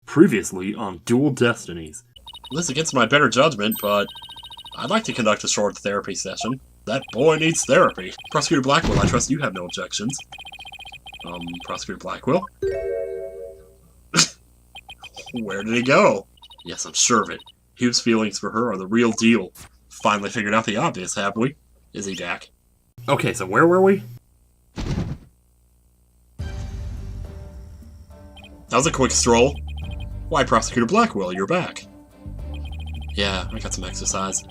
Previously on Dual Destinies. This is against my better judgment, but I'd like to conduct a short therapy session. That boy needs therapy. Prosecutor Blackwell, I trust you have no objections. Prosecutor Blackwell? Where did he go? Yes, I'm sure of it. Hugh's feelings for her are the real deal. Finally figured out the obvious, have we? Is he, Dak? Okay, so where were we? That was a quick stroll. Why, Prosecutor Blackwell, you're back. Yeah, I got some exercise.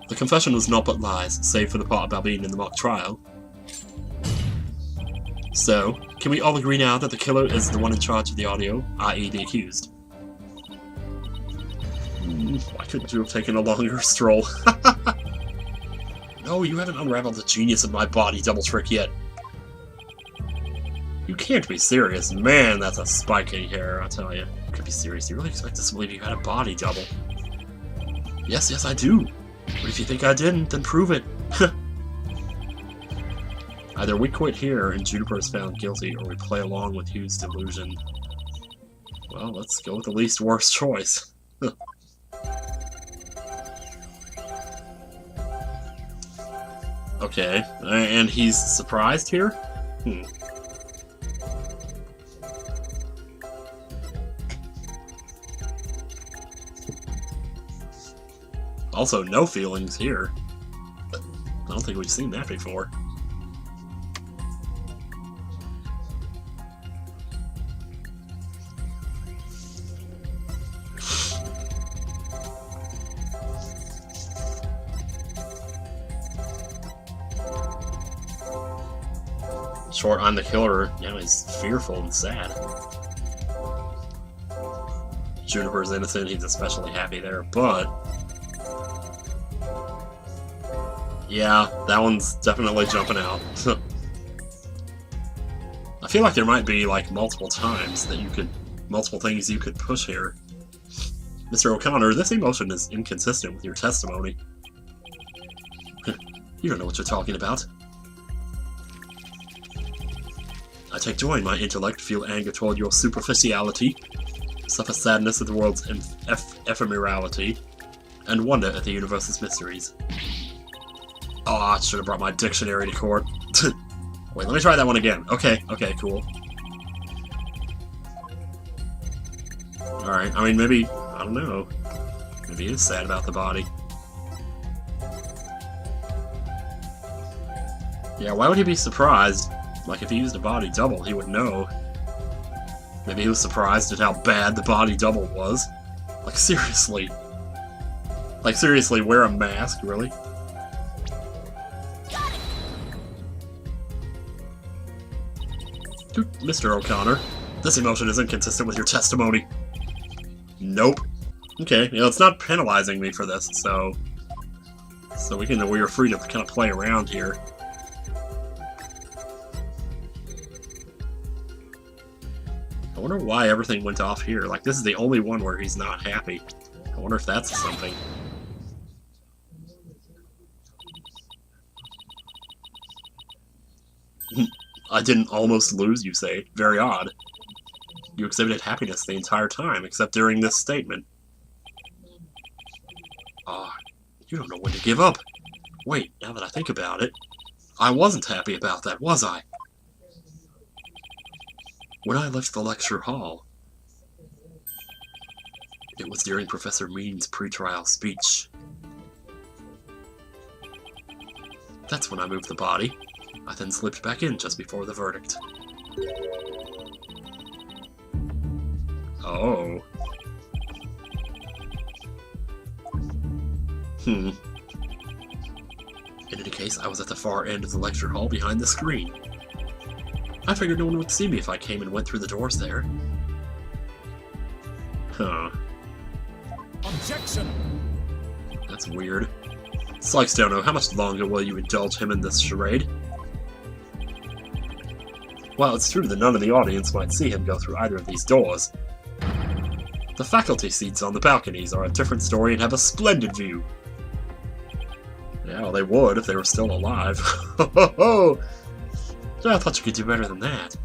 The confession was naught but lies, save for the part about being in the mock trial. So, can we all agree now that the killer is the one in charge of the audio, i.e. the accused? Why couldn't you have taken a longer stroll? No, you haven't unraveled the genius of my body double trick yet. You can't be serious. Man, that's a spiky hair, I tell you. You could be serious. You really expect us to believe you had a body double? Yes, I do. But if you think I didn't, then prove it. Either we quit here and Juniper is found guilty, or we play along with Hugh's delusion. Well, let's go with the least worst choice. Okay, and he's surprised here? Also, no feelings here. I don't think we've seen that before. Short, I'm the killer. Now he's fearful and sad. Juniper's innocent, he's especially happy there, but... yeah, that one's definitely jumping out. I feel like there might be, like, multiple times that you could... multiple things you could push here. Mr. O'Connor, this emotion is inconsistent with your testimony. You don't know what you're talking about. I take joy in my intellect, feel anger toward your superficiality, suffer sadness at the world's ephemerality, and wonder at the universe's mysteries. Oh, I should have brought my dictionary to court. Wait, let me try that one again. Okay, cool. Alright, I mean, maybe, I don't know. Maybe he is sad about the body. Yeah, why would he be surprised? Like, if he used a body double, he would know. Maybe he was surprised at how bad the body double was. Like, seriously. Like, seriously, wear a mask, really? Mr. O'Connor, this emotion is inconsistent with your testimony. Nope. Okay, you know, it's not penalizing me for this, so we are free to kind of play around here. I wonder why everything went off here. Like, this is the only one where he's not happy. I wonder if that's something. I didn't almost lose, you say. Very odd. You exhibited happiness the entire time, except during this statement. Ah, you don't know when to give up. Wait, now that I think about it, I wasn't happy about that, was I? When I left the lecture hall, it was during Professor Mean's pre-trial speech. That's when I moved the body. I then slipped back in just before the verdict. Oh. In any case, I was at the far end of the lecture hall behind the screen. I figured no one would see me if I came and went through the doors there. Huh. Objection! That's weird. Sykes don't know, how much longer will you indulge him in this charade? Well, it's true that none of the audience might see him go through either of these doors. The faculty seats on the balconies are a different story and have a splendid view. Yeah, well, they would if they were still alive. Ho ho ho! I thought you could do better than that.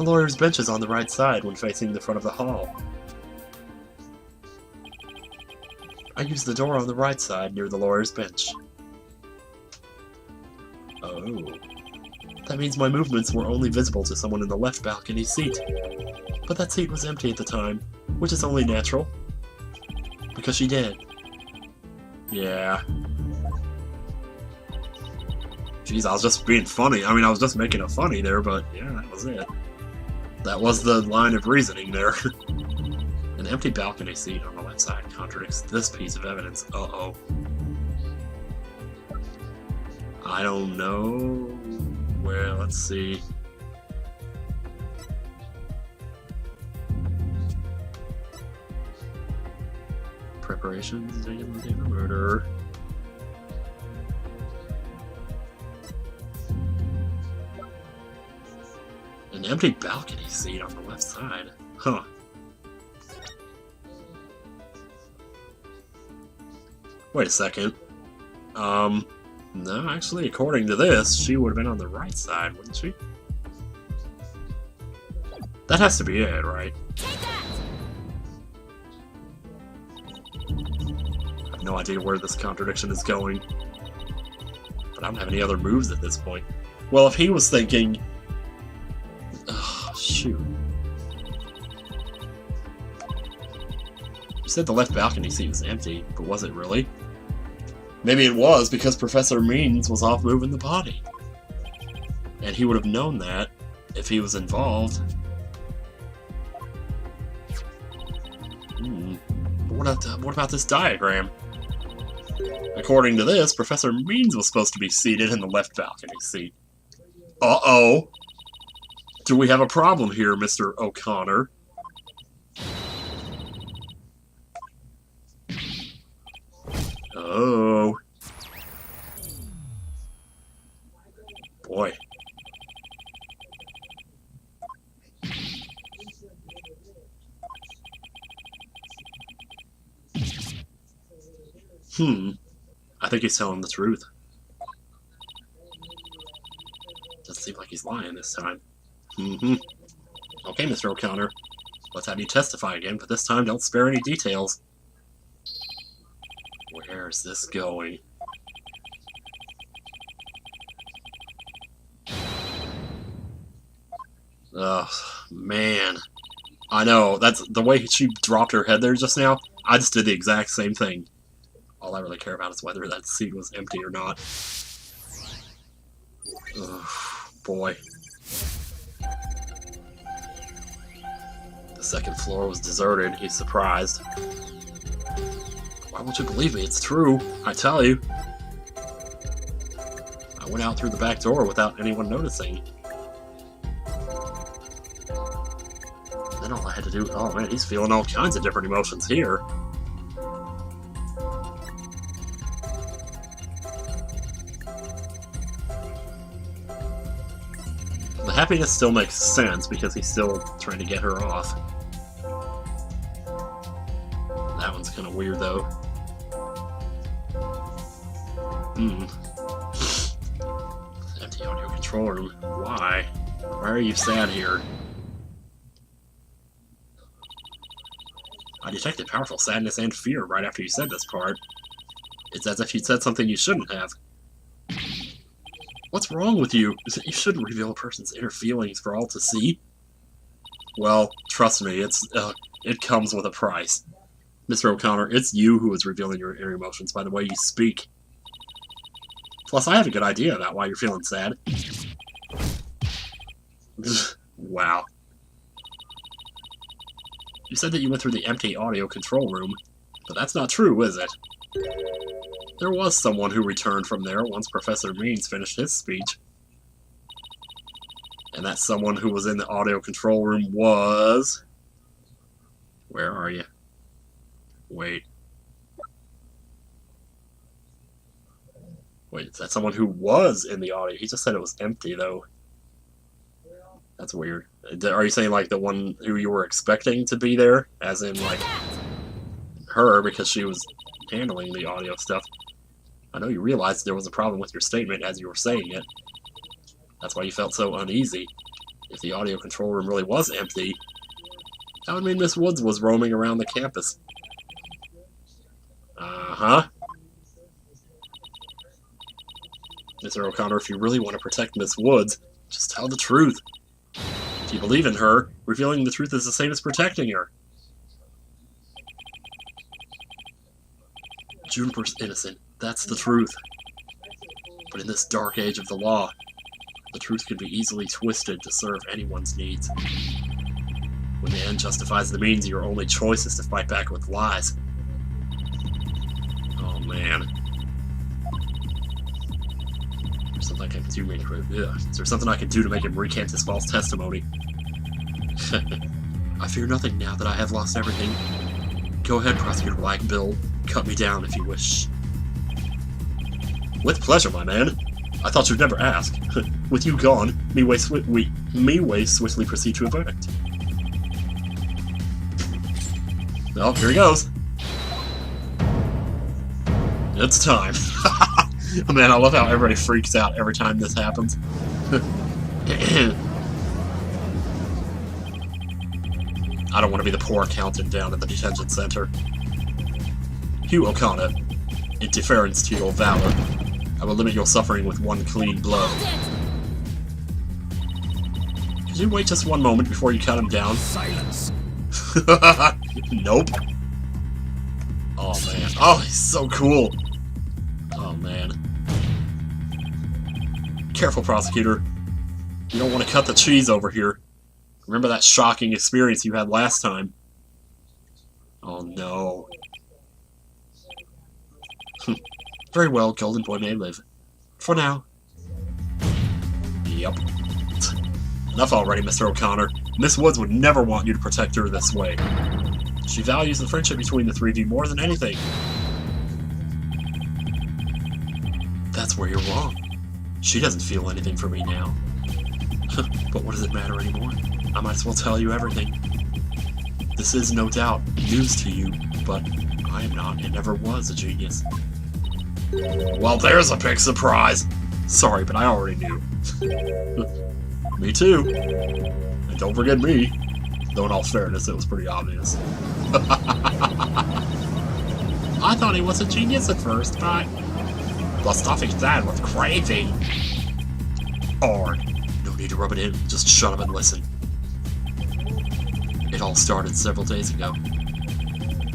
The lawyer's bench is on the right side when facing the front of the hall. I used the door on the right side near the lawyer's bench. Oh. That means my movements were only visible to someone in the left balcony seat. But that seat was empty at the time, which is only natural. Because she did. Yeah. Jeez, I was just being funny. I mean, I was just making it funny there, but yeah, that was it. That was the line of reasoning there. An empty balcony seat on the left side contradicts this piece of evidence. Uh-oh. I don't know. Well, let's see. Preparations to the murder. An empty balcony seat on the left side. Huh. Wait a second. No, actually, according to this, she would have been on the right side, wouldn't she? That has to be it, right? I have no idea where this contradiction is going. But I don't have any other moves at this point. Well, if he was thinking... Oh, shoot. You said the left balcony seat was empty, but was it really? Maybe it was because Professor Means was off moving the body. And he would have known that if he was involved. But what about this diagram? According to this, Professor Means was supposed to be seated in the left balcony seat. Uh-oh! Do we have a problem here, Mr. O'Connor? Oh. Boy. I think he's telling the truth. Doesn't seem like he's lying this time. Okay, Mr. O'Connor. Let's have you testify again, but this time don't spare any details. Where is this going? Ugh, man. I know, that's the way she dropped her head there just now. I just did the exact same thing. All I really care about is whether that seat was empty or not. Ugh, boy. The second floor was deserted. He's surprised. Why won't you believe me? It's true. I tell you. I went out through the back door without anyone noticing. Then all I had to do... Oh man, he's feeling all kinds of different emotions here. The happiness still makes sense because he's still trying to get her off. That one's kind of weird though. Empty audio control room. Why? Why are you sad here? I detected powerful sadness and fear right after you said this part. It's as if you said something you shouldn't have. What's wrong with you? You shouldn't reveal a person's inner feelings for all to see. Well, trust me, it comes with a price. Mr. O'Connor, it's you who is revealing your inner emotions by the way you speak. Plus, I have a good idea about why you're feeling sad. Wow. You said that you went through the empty audio control room, but that's not true, is it? There was someone who returned from there once Professor Means finished his speech. And that someone who was in the audio control room was... Where are you? Wait. Wait, is that someone who was in the audio? He just said it was empty, though. That's weird. Are you saying, like, the one who you were expecting to be there? As in, like, her, because she was handling the audio stuff. I know you realized there was a problem with your statement as you were saying it. That's why you felt so uneasy. If the audio control room really was empty, that would mean Miss Woods was roaming around the campus. Uh-huh. Mr. O'Connor, if you really want to protect Miss Woods, just tell the truth. If you believe in her, revealing the truth is the same as protecting her. Juniper's innocent. That's the truth. But in this dark age of the law, the truth can be easily twisted to serve anyone's needs. When the end justifies the means, your only choice is to fight back with lies. Oh man. Is there something I can do to make him recant his false testimony? I fear nothing now that I have lost everything. Go ahead, Prosecutor Black Bill. Cut me down if you wish. With pleasure, my man. I thought you'd never ask. With you gone, me way swiftly proceed to a verdict. Well, here he goes. It's time. Oh, man, I love how everybody freaks out every time this happens. I don't want to be the poor accountant down at the detention center. Hugh O'Connor, in deference to your valor, I will limit your suffering with one clean blow. Could you wait just one moment before you cut him down? Silence. Nope. Oh man. Oh, he's so cool. Oh man. Careful, prosecutor. You don't want to cut the cheese over here. Remember that shocking experience you had last time? Oh no. Very well, Golden Boy may live. For now. Yep. Enough already, Mr. O'Connor. Miss Woods would never want you to protect her this way. She values the friendship between the three of you more than anything. That's where you're wrong. She doesn't feel anything for me now. But what does it matter anymore? I might as well tell you everything. This is, no doubt, news to you, but I am not and never was a genius. Well, there's a big surprise! Sorry, but I already knew. Me too. And don't forget me. Though in all fairness, it was pretty obvious. I thought he was a genius at first, but the stuff he said was crazy. Or, no need to rub it in, just shut up and listen. It all started several days ago.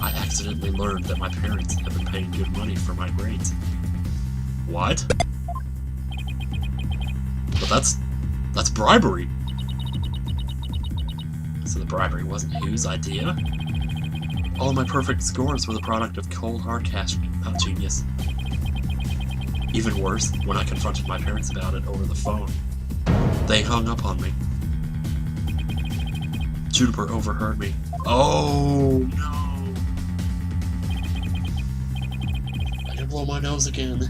I accidentally learned that my parents have been paying good money for my grades. What? But that's bribery. So the bribery wasn't Hugh's idea? All my perfect scores were the product of cold hard cash, not genius. Even worse, when I confronted my parents about it over the phone, they hung up on me. Juniper overheard me. Oh no! I can blow my nose again.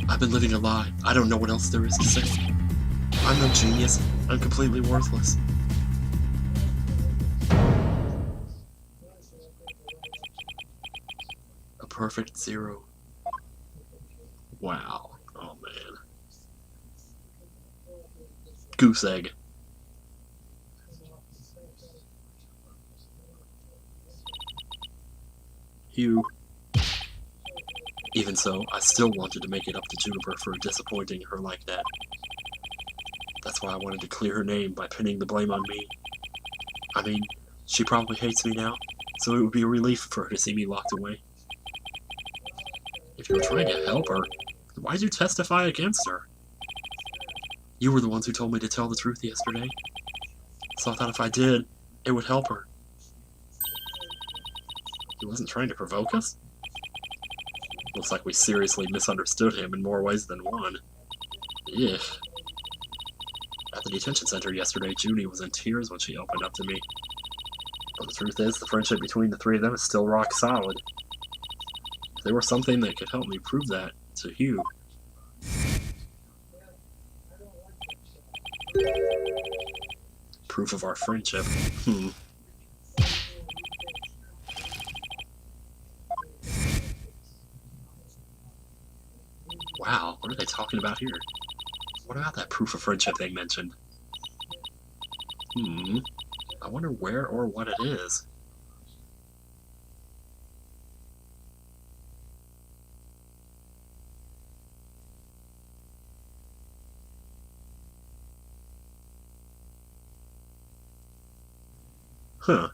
I've been living a lie. I don't know what else there is to say. I'm no genius. I'm completely worthless. A perfect zero. Wow. Oh man. Goose egg. Hugh. Even so, I still wanted to make it up to Juniper for disappointing her like that. That's why I wanted to clear her name by pinning the blame on me. I mean, she probably hates me now, so it would be a relief for her to see me locked away. If you were trying to help her, why did you testify against her? You were the ones who told me to tell the truth yesterday, so I thought if I did, it would help her. He wasn't trying to provoke us? Looks like we seriously misunderstood him in more ways than one. Ugh. At the detention center yesterday, Junie was in tears when she opened up to me. But the truth is, the friendship between the three of them is still rock solid. If there were something that could help me prove that to Hugh. Proof of our friendship. Wow, what are they talking about here? What about that proof of friendship they mentioned? I wonder where or what it is. Huh.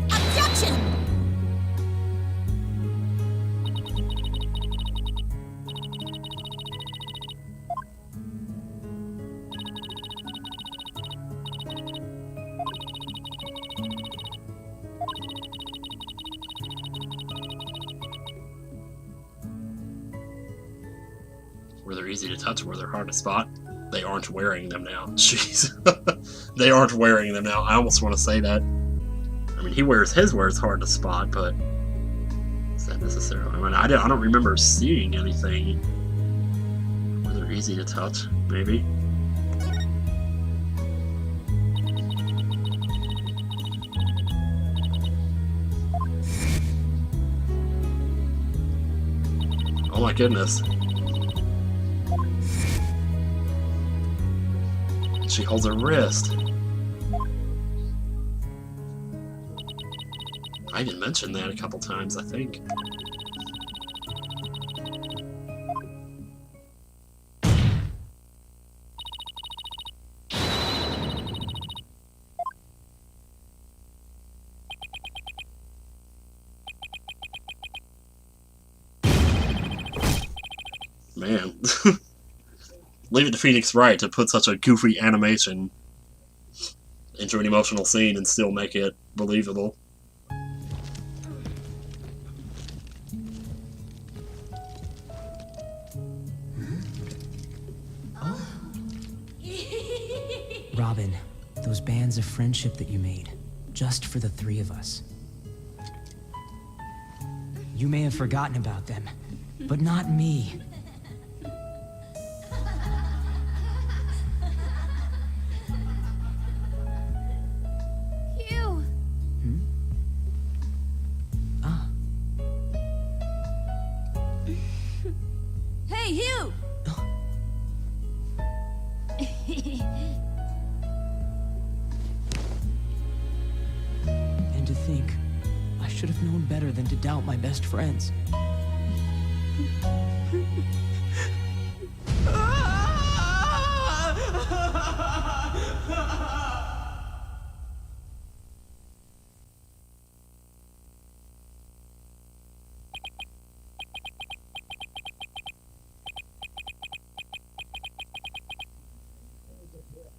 Objection! Where they're easy to touch, where they're hard to spot. They aren't wearing them now. Jeez. They aren't wearing them now. I almost want to say that. I mean, he wears his where it's hard to spot, but is that necessarily? I mean, I don't remember seeing anything where they're easy to touch, maybe. Oh my goodness. She holds her wrist. I even mentioned that a couple times, I think. Man. Leave it to Phoenix Wright to put such a goofy animation into an emotional scene and still make it believable. Robin, those bands of friendship that you made, just for the three of us. You may have forgotten about them, but not me. Hugh! Ah, Hey, Hugh! and to think, I should have known better than to doubt my best friends.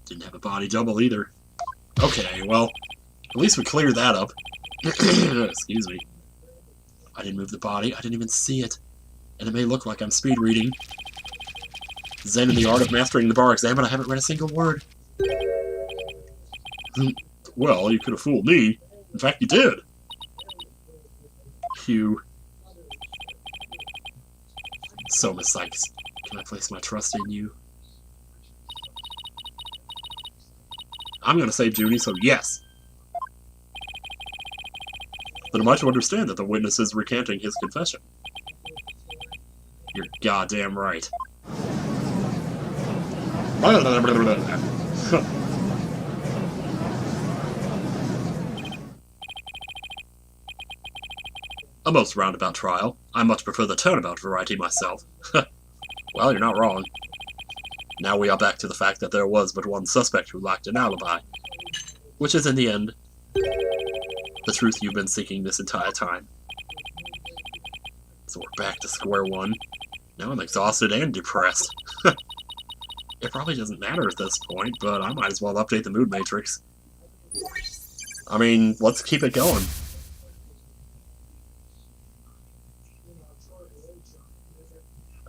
Didn't have a body double either. Okay, well, at least we cleared that up. Excuse me. I didn't move the body, I didn't even see it. And it may look like I'm speed reading. Zen in the art of mastering the bar exam, but I haven't read a single word. Well, you could have fooled me. In fact, you did. Hugh. So, Miss Sykes, can I place my trust in you? I'm gonna say Junie, so yes. Then am I to understand that the witness is recanting his confession? You're goddamn right. A most roundabout trial. I much prefer the turnabout variety myself. Well, you're not wrong. Now we are back to the fact that there was but one suspect who lacked an alibi. Which is, in the end, the truth you've been seeking this entire time. So we're back to square one. Now I'm exhausted and depressed. It probably doesn't matter at this point, but I might as well update the mood matrix. I mean, let's keep it going.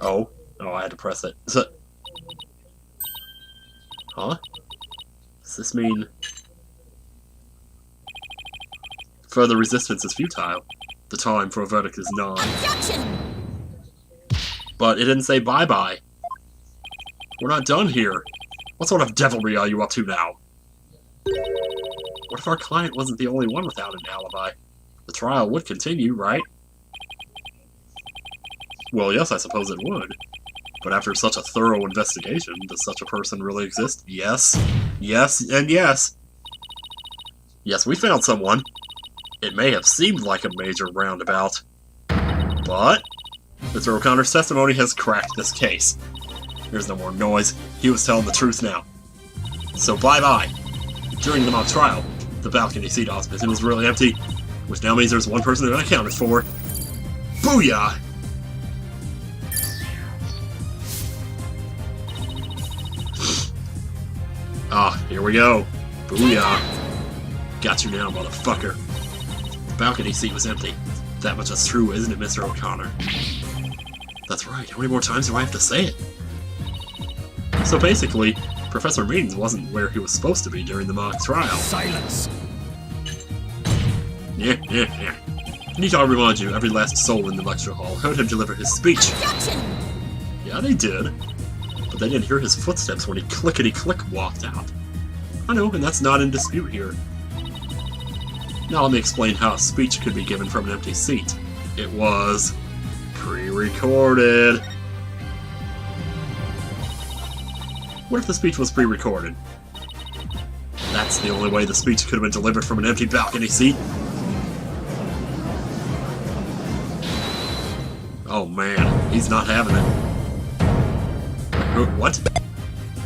Oh, I had to press it. Huh? Does this mean further resistance is futile? The time for a verdict is nigh. Objection! But it didn't say bye-bye. We're not done here. What sort of devilry are you up to now? What if our client wasn't the only one without an alibi? The trial would continue, right? Well, yes, I suppose it would. But after such a thorough investigation, does such a person really exist? Yes. Yes, and yes. Yes, we found someone. It may have seemed like a major roundabout. But Mr. O'Connor's testimony has cracked this case. There's no more noise. He was telling the truth now. So bye-bye. During the mock trial, the balcony seat hospital was really empty, which now means there's one person that I accounted for. Booyah! Ah, here we go. Booyah. Got you now, motherfucker. The balcony seat was empty. That much is true, isn't it, Mr. O'Connor? That's right. How many more times do I have to say it? So basically, Professor Means wasn't where he was supposed to be during the mock trial. Silence! Yeah. Need I remind you, every last soul in the lecture hall heard him deliver his speech. Objection! Yeah, they did. But they didn't hear his footsteps when he clickety-click walked out. I know, and that's not in dispute here. Now let me explain how a speech could be given from an empty seat. It was pre-recorded. What if the speech was pre-recorded? That's the only way the speech could have been delivered from an empty balcony seat. Oh man, he's not having it. What?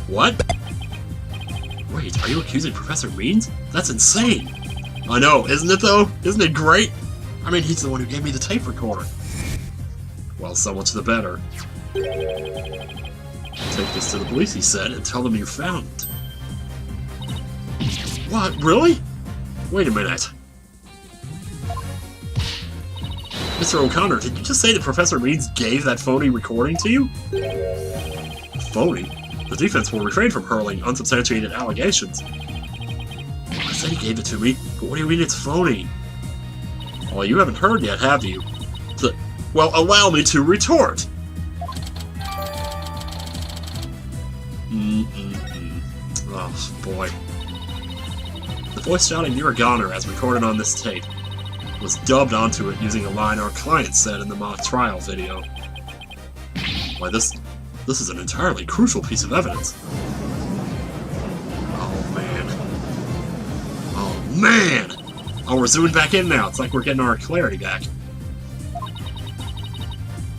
What? Wait, are you accusing Professor Means? That's insane! I know, isn't it though? Isn't it great? I mean, he's the one who gave me the tape recorder. Well, so much the better. Take this to the police, he said, and tell them you found it. What? Really? Wait a minute. Mr. O'Connor, did you just say that Professor Means gave that phony recording to you? Phony? The defense will refrain from hurling unsubstantiated allegations. I said he gave it to me, but what do you mean it's phony? Well, you haven't heard yet, have you? Well, allow me to retort! Oh, boy. The voice shouting near O'Connor, as recorded on this tape, was dubbed onto it using a line our client said in the mock trial video. Why, this is an entirely crucial piece of evidence. Oh, man. Oh, man! Oh, we're zooming back in now. It's like we're getting our clarity back.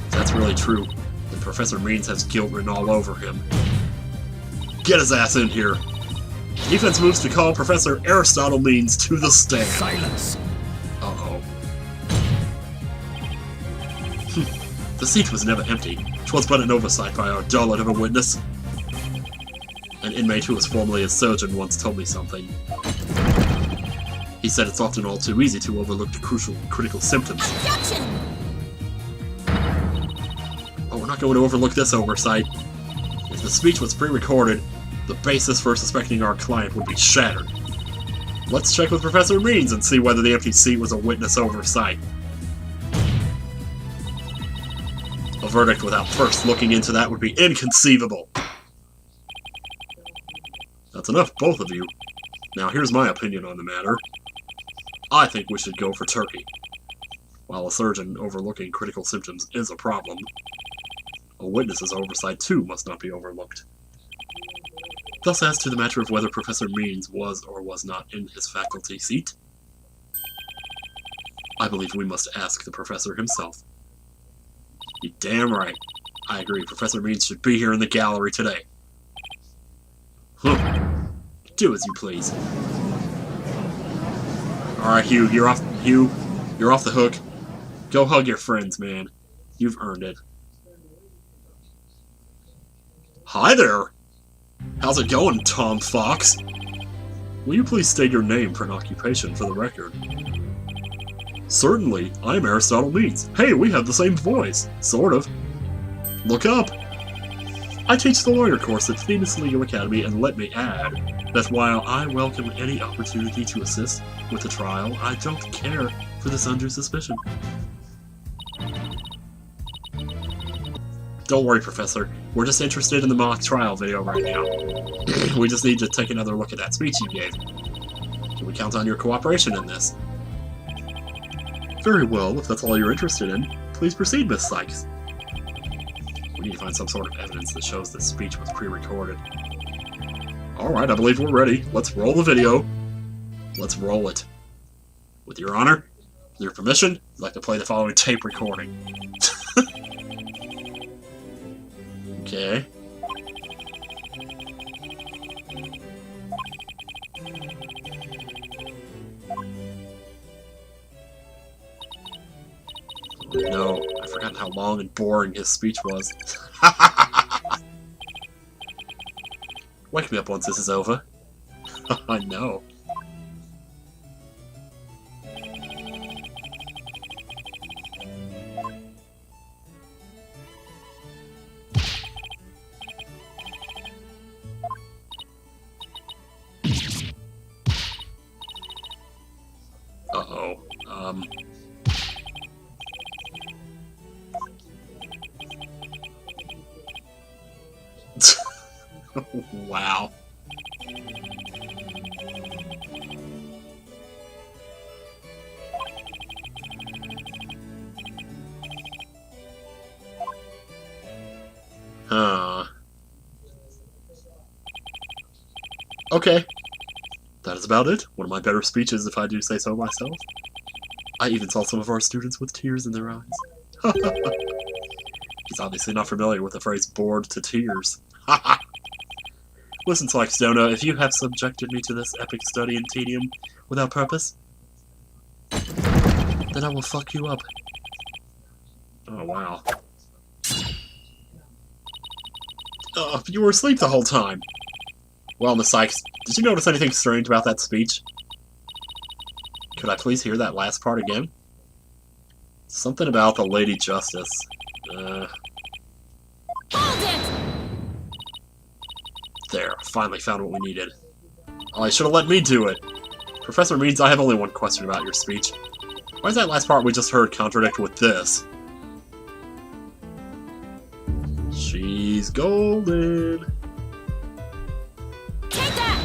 If that's really true, then Professor Means has guilt written all over him. Get his ass in here. Defense moves to call Professor Aristotle Means to the stand. Silence! Uh-oh. The seat was never empty. 'Twas but an oversight by our dullard of a witness. An inmate who was formerly a surgeon once told me something. He said it's often all too easy to overlook the critical symptoms. Objection! Oh, we're not going to overlook this oversight. If the speech was pre-recorded, the basis for suspecting our client would be shattered. Let's check with Professor Means and see whether the empty seat was a witness oversight. A verdict without first looking into that would be inconceivable. That's enough, both of you. Now here's my opinion on the matter. I think we should go for turkey. While a surgeon overlooking critical symptoms is a problem, a witness's oversight too must not be overlooked. Thus, as to the matter of whether Professor Means was or was not in his faculty seat, I believe we must ask the professor himself. You're damn right. I agree. Professor Means should be here in the gallery today. Huh. Do as you please. Alright, Hugh, you're off. Hugh, you're off the hook. Go hug your friends, man. You've earned it. Hi there! How's it going, Tom Fox? Will you please state your name for an occupation for the record? Certainly, I'm Aristotle Means. Hey, we have the same voice. Sort of. Look up! I teach the lawyer course at Phoenix Legal Academy, and let me add that while I welcome any opportunity to assist with the trial, I don't care for this undue suspicion. Don't worry, Professor. We're just interested in the mock trial video right now. We just need to take another look at that speech you gave. Can we count on your cooperation in this? Very well, if that's all you're interested in. Please proceed, Miss Sykes. We need to find some sort of evidence that shows this speech was pre-recorded. Alright, I believe we're ready. Let's roll the video. Let's roll it. With your honor, with your permission, I'd like to play the following tape recording. Okay. No, I've forgotten how long and boring his speech was. Wake me up once this is over. I know. Uh-oh. Wow. Okay. That is about it. One of my better speeches, if I do say so myself. I even saw some of our students with tears in their eyes. He's obviously not familiar with the phrase bored to tears. Listen, Sykes-Dona, if you have subjected me to this epic study in tedium without purpose, then I will fuck you up. Oh, wow. You were asleep the whole time. Well, Miss Sykes, did you notice anything strange about that speech? Could I please hear that last part again? Something about the Lady Justice. Hold it! There, I finally found what we needed. Oh, you should have let me do it. Professor Means, I have only one question about your speech. Why does that last part we just heard contradict with this? She's golden. Take that!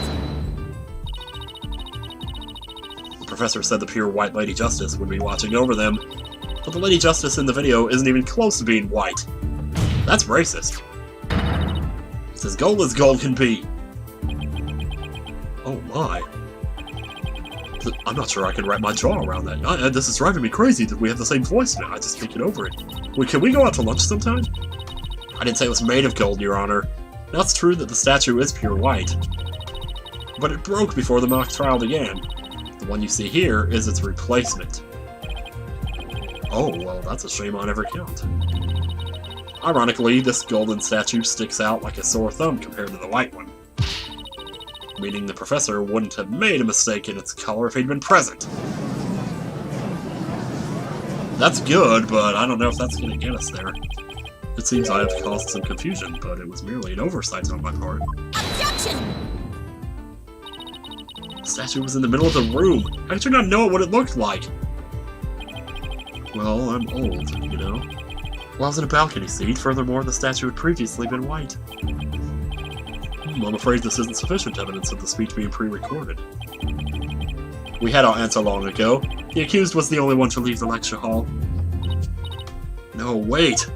The professor said the pure white Lady Justice would be watching over them, but the Lady Justice in the video isn't even close to being white. That's racist. It's as gold can be. Oh my. I'm not sure I can wrap my jaw around that. This is driving me crazy that we have the same voice now. I just can't get over it. Can we go out to lunch sometime? I didn't say it was made of gold, Your Honor. Now it's true that the statue is pure white, but it broke before the mock trial began. The one you see here is its replacement. Oh, well, that's a shame on every count. Ironically, this golden statue sticks out like a sore thumb compared to the white one, meaning the professor wouldn't have made a mistake in its color if he'd been present. That's good, but I don't know if that's going to get us there. It seems I have caused some confusion, but it was merely an oversight on my part. Objection! The statue was in the middle of the room. How did you not know what it looked like? Well, I'm old, you know. Well, I was in a balcony seat. Furthermore, the statue had previously been white. I'm afraid this isn't sufficient evidence of the speech being pre-recorded. We had our answer long ago. The accused was the only one to leave the lecture hall. No, wait!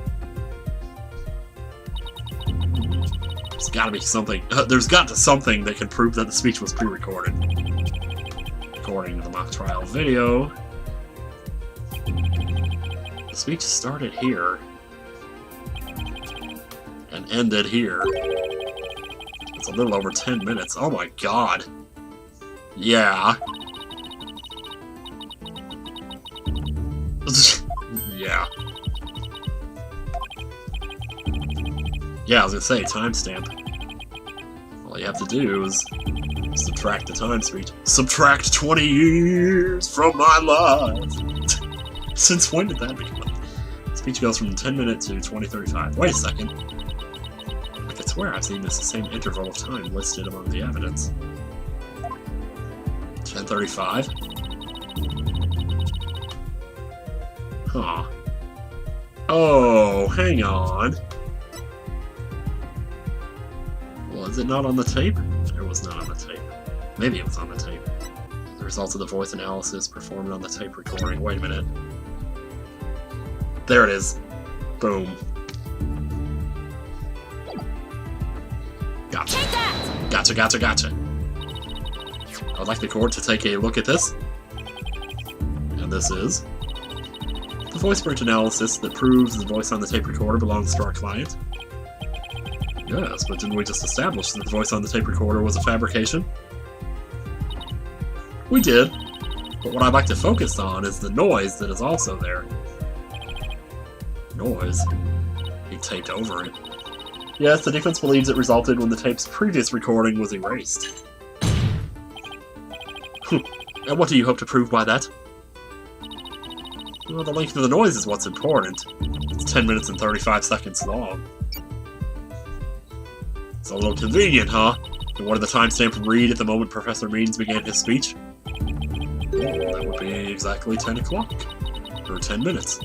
There's gotta be something. There's got to something that can prove that the speech was pre-recorded. According to the mock trial video, the speech started here. ended here. It's a little over 10 minutes. Oh my god. Yeah. Yeah. Yeah, I was gonna say, timestamp. All you have to do is subtract the time speech. Subtract 20 years from my life! Since when did that become? Speech goes from 10 minutes to 20:35. Wait a second. I could swear I've seen this same interval of time listed among the evidence. 10:35? Huh. Oh, hang on. Was it not on the tape? It was not on the tape. Maybe it was on the tape. The results of the voice analysis performed on the tape recording. Wait a minute. There it is. Boom. Gotcha. Take that! Gotcha, gotcha, gotcha. I would like the court to take a look at this. And this is the voice print analysis that proves the voice on the tape recorder belongs to our client. Yes, but didn't we just establish that the voice on the tape recorder was a fabrication? We did. But what I'd like to focus on is the noise that is also there. Noise? He taped over it. Yes, the defense believes it resulted when the tape's previous recording was erased. And what do you hope to prove by that? Well, the length of the noise is what's important. It's 10 minutes and 35 seconds long. It's a little convenient, huh? And what did the timestamp read at the moment Professor Means began his speech? Oh, that would be exactly 10 o'clock. Or 10 minutes.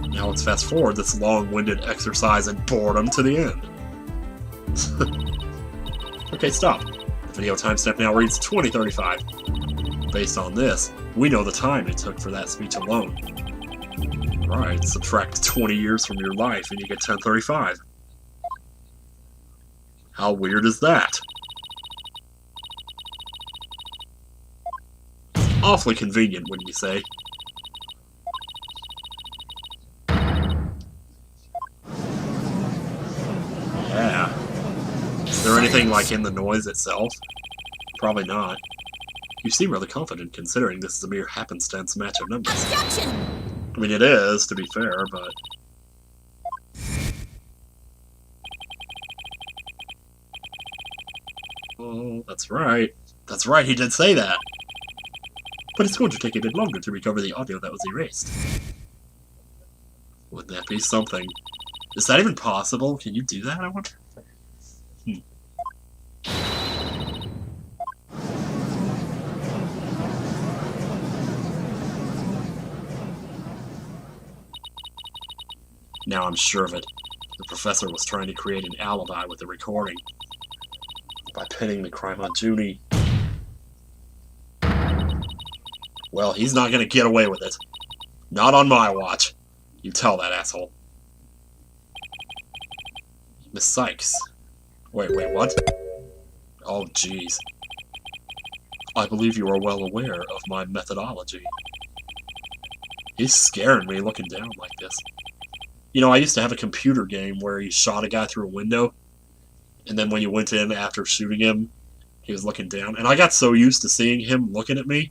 Now let's fast forward this long-winded exercise in boredom to the end. Okay, stop. The video timestamp now reads 20:35. Based on this, we know the time it took for that speech alone. Right, subtract 20 years from your life and you get 10:35. How weird is that? Awfully convenient, wouldn't you say? Yeah. Is there anything like in the noise itself? Probably not. You seem rather confident considering this is a mere happenstance match of numbers. Objection! I mean, it is, to be fair, but... Oh, that's right. That's right, he did say that. But it's going to take a bit longer to recover the audio that was erased. Wouldn't that be something? Is that even possible? Can you do that, I wonder? Now I'm sure of it. The professor was trying to create an alibi with the recording. By pinning the crime on Junie. Well, he's not gonna get away with it. Not on my watch. You tell that asshole. Miss Sykes. Wait, what? Oh, jeez. I believe you are well aware of my methodology. He's scaring me looking down like this. You know, I used to have a computer game where you shot a guy through a window, and then when you went in after shooting him, he was looking down. And I got so used to seeing him looking at me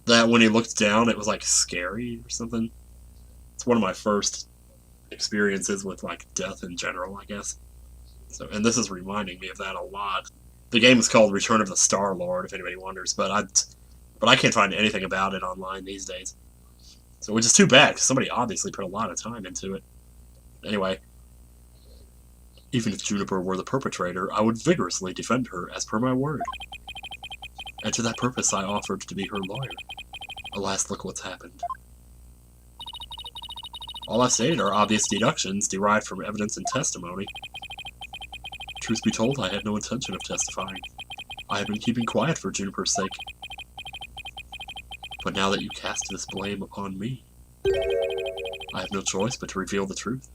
that when he looked down, it was like scary or something. It's one of my first experiences with like death in general, I guess. So, and this is reminding me of that a lot. The game is called Return of the Star-Lord, if anybody wonders, but I can't find anything about it online these days. So, which is too bad, because somebody obviously put a lot of time into it. Anyway, even if Juniper were the perpetrator, I would vigorously defend her as per my word. And to that purpose I offered to be her lawyer. Alas, look what's happened. All I've stated are obvious deductions derived from evidence and testimony. Truth be told, I had no intention of testifying. I had been keeping quiet for Juniper's sake. But now that you cast this blame upon me, I have no choice but to reveal the truth.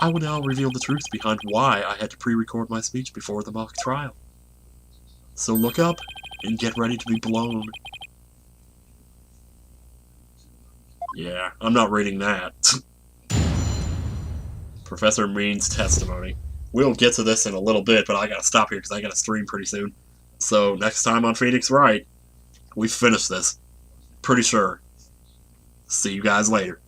I will now reveal the truth behind why I had to pre-record my speech before the mock trial. So look up and get ready to be blown. Yeah, I'm not reading that. Professor Mean's testimony. We'll get to this in a little bit, but I gotta stop here because I gotta stream pretty soon. So, next time on Phoenix Wright, we finish this. Pretty sure. See you guys later.